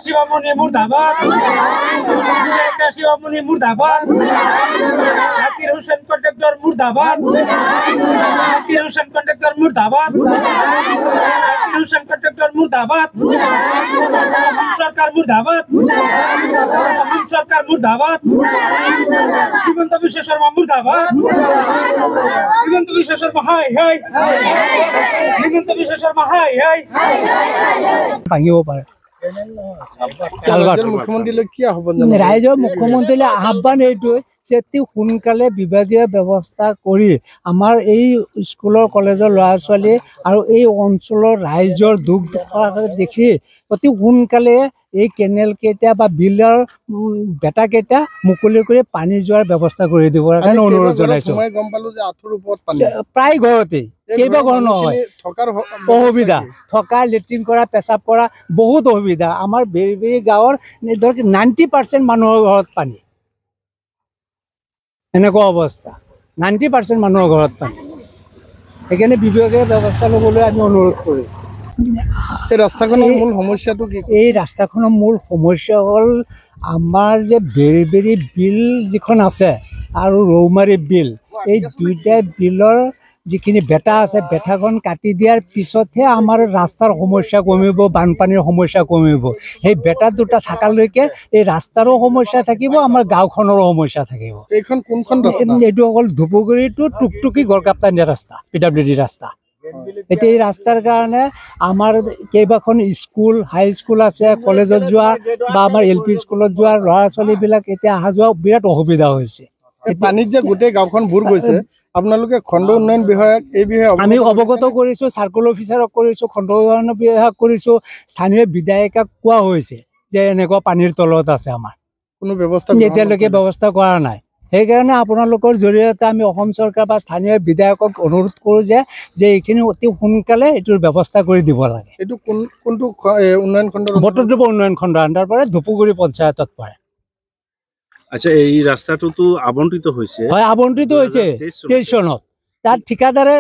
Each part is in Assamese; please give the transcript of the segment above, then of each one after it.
শিবামণি মুর্দাবাদ শিবামণি মুর্দাবাদ জাকির হোসেন কন্ট্রাক্টর মুর্দাবাদ জাকির হোসেন কন্ট্রাক্টর মুর্দাবাদ জাকির হোসেন কন্ট্রাক্টর মুর্দাবাদ সরকার মুর্দাবাদ সরকার মুর্দাবাদ হিমন্ত বিশ্ব শর্মা মুর্দাবাদ হিমন্ত বিশ্ব শর্মা হাই হাই হিমন্ত বিশ্ব শর্মা হাই হাই ভাঙিব পাৰে ৰাইজৰ মুখ্যমন্ত্ৰীলৈ আহ্বান এইটোৱে যে অতি সোনকালে বিভাগীয় ব্যৱস্থা কৰি আমাৰ এই স্কুলৰ কলেজৰ ল'ৰা ছোৱালী আৰু এই অঞ্চলৰ ৰাইজৰ দুখ দেখি অতি সোনকালে এই কেনেল কেইটা বা বিলৰ বেটা কেইটা মুকলি কৰি পানী যোৱাৰ ব্যৱস্থা কৰি দিবৰ কাৰণে অনুৰোধ জনাইছো প্ৰায় ঘৰতেই কেইবা ঘৰ নহয় অসুবিধা থকা লেট্ৰিন কৰা পেচাব কৰা বহুত অসুবিধা আমাৰ বেৰি গাঁৱৰ 90% মানুহৰ ঘৰত পানী এনেকুৱা অৱস্থা 90% মানুহৰ ঘৰত পানী সেইকাৰণে বিভাগীয় ব্যৱস্থা ল'বলৈ আমি অনুৰোধ কৰিছোঁ এই ৰাস্তাখনৰ মূল সমস্যাটো কি এই ৰাস্তাখনৰ মূল সমস্যা হ'ল আমাৰ যে বেৰি বিল যিখন আছে আৰু ৰৌমাৰী বিল এই দুইটা বিলৰ যিখিনি বেটা আছে বেটাখন কাটি দিয়াৰ পিছতহে আমাৰ ৰাস্তাৰ সমস্যা কমিব বানপানীৰ সমস্যা কমিব সেই বেটা দুটা থাকালৈকে এই ৰাস্তাৰো সমস্যা থাকিব আমাৰ গাঁওখনৰো সমস্যা থাকিব এইখন কোনখন ৰাস্তা এইটো অকল ধুপুগুৰি টু টুকটুকি গড়কাপ্তানি ৰাস্তা পিডব্লিউডি ৰাস্তা এতিয়া এই ৰাস্তাৰ কাৰণে আমাৰ কেইবাখন স্কুল হাই স্কুল আছে কলেজত যোৱা বা আমাৰ LP স্কুলত যোৱা ল'ৰা ছোৱালীবিলাক এতিয়া অহা যোৱা বিৰাট অসুবিধা হৈছে পানীত যে গোটেই গাঁওখন ভুৰ গৈছে আপোনালোকে খণ্ড উন্নয়ন বিভাগ এই বিষয়ে আমি অৱগত কৰিছোঁ চাৰ্কল অফিচাৰক কৰিছোঁ খণ্ড উন্নয়ন বিভাগ কৰিছোঁ স্থানীয় বিধায়িকাক কোৱা হৈছে যে এনেকুৱা পানীৰ তলত আছে আমাৰ কোনো ব্যৱস্থা এতিয়ালৈকে ব্যৱস্থা কৰা নাই সেইকাৰণে আপোনালোকৰ জৰিয়তে আমি অসম চৰকাৰ বা স্থানীয় বিধায়কক অনুৰোধ কৰোঁ যে এইখিনি অতি সোনকালে এইটোৰ ব্যৱস্থা কৰি দিব লাগে এইটো কোনটো উন্নয়ন খণ্ড বটদ্ৰৱ উন্নয়ন খণ্ড আণ্ডাৰ পৰে ধুপুগুৰি পঞ্চায়তত পৰে আচ্ছা এই ৰাস্তাটো আবণ্টিত হৈছে হয় আবণ্টিত হৈছে 23 চনত তাত ঠিকাদাৰে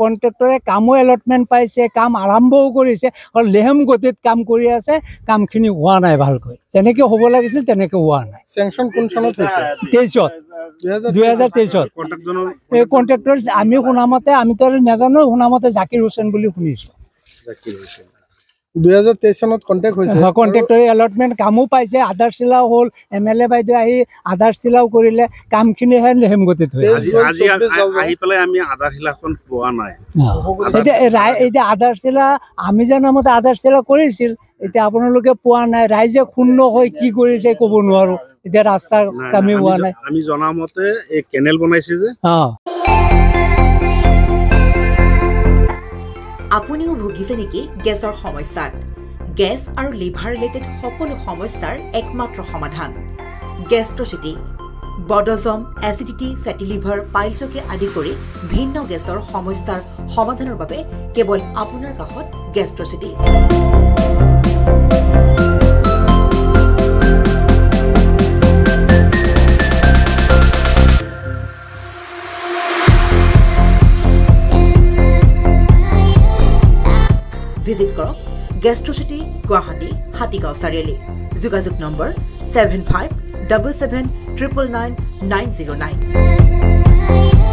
কন্ট্ৰাক্টৰে কামো এলটমেণ্ট পাইছে কাম আৰম্ভও কৰিছে আৰু লেহেম গতিত কাম কৰি আছে কামখিনি হোৱা নাই ভালকৈ যেনেকৈ হ'ব লাগিছিল তেনেকৈ হোৱা নাই চেংচন কোন চনত হৈছে 2023 কন্ট্ৰাক্টৰ আমি শুনামতে আমিতো নাজানো শুনামতে জাকিৰ হোসেন বুলি শুনিছোঁ 2023 চনত কন্ট্ৰাক্ট হৈছে কন্ট্ৰাক্টৰে এলটমেণ্ট কামো পাইছে আধাৰশিলাও হ'ল MLA বাইদেউ আহি আধাৰশিলাও কৰিলে কামখিনি হেম গতিত হৈ আহি পেলাই আমি আধাৰশিলাখন পোৱা নাই এতিয়া আধাৰশিলা আমি জানামতে আধাৰশিলা কৰিছিল এতিয়া আপোনালোকে পোৱা নাই ৰাইজে শূন্য হৈ কি কৰিছে ক'ব নোৱাৰো এতিয়া ৰাস্তা কামি হোৱা নাই আমি জনামতে এই কেনেল বনাইছে যে আপুনিও ভুগিছে নেকি গেছৰ সমস্যাত গেছ আৰু লিভাৰ ৰিলেটেড সকলো সমস্যাৰ একমাত্ৰ সমাধান গেষ্ট্ৰচিটি বডজম এচিডিটি ফেটি লিভাৰ পাইলছকে আদি কৰি ভিন্ন গেছৰ সমস্যাৰ সমাধানৰ বাবে কেৱল আপোনাৰ কাষত গেষ্ট্ৰচিটি ভিজিট কৰক গেষ্ট্ৰচিটি গুৱাহাটী হাতীগাঁও চাৰিআলি যোগাযোগ নম্বৰ 7577999909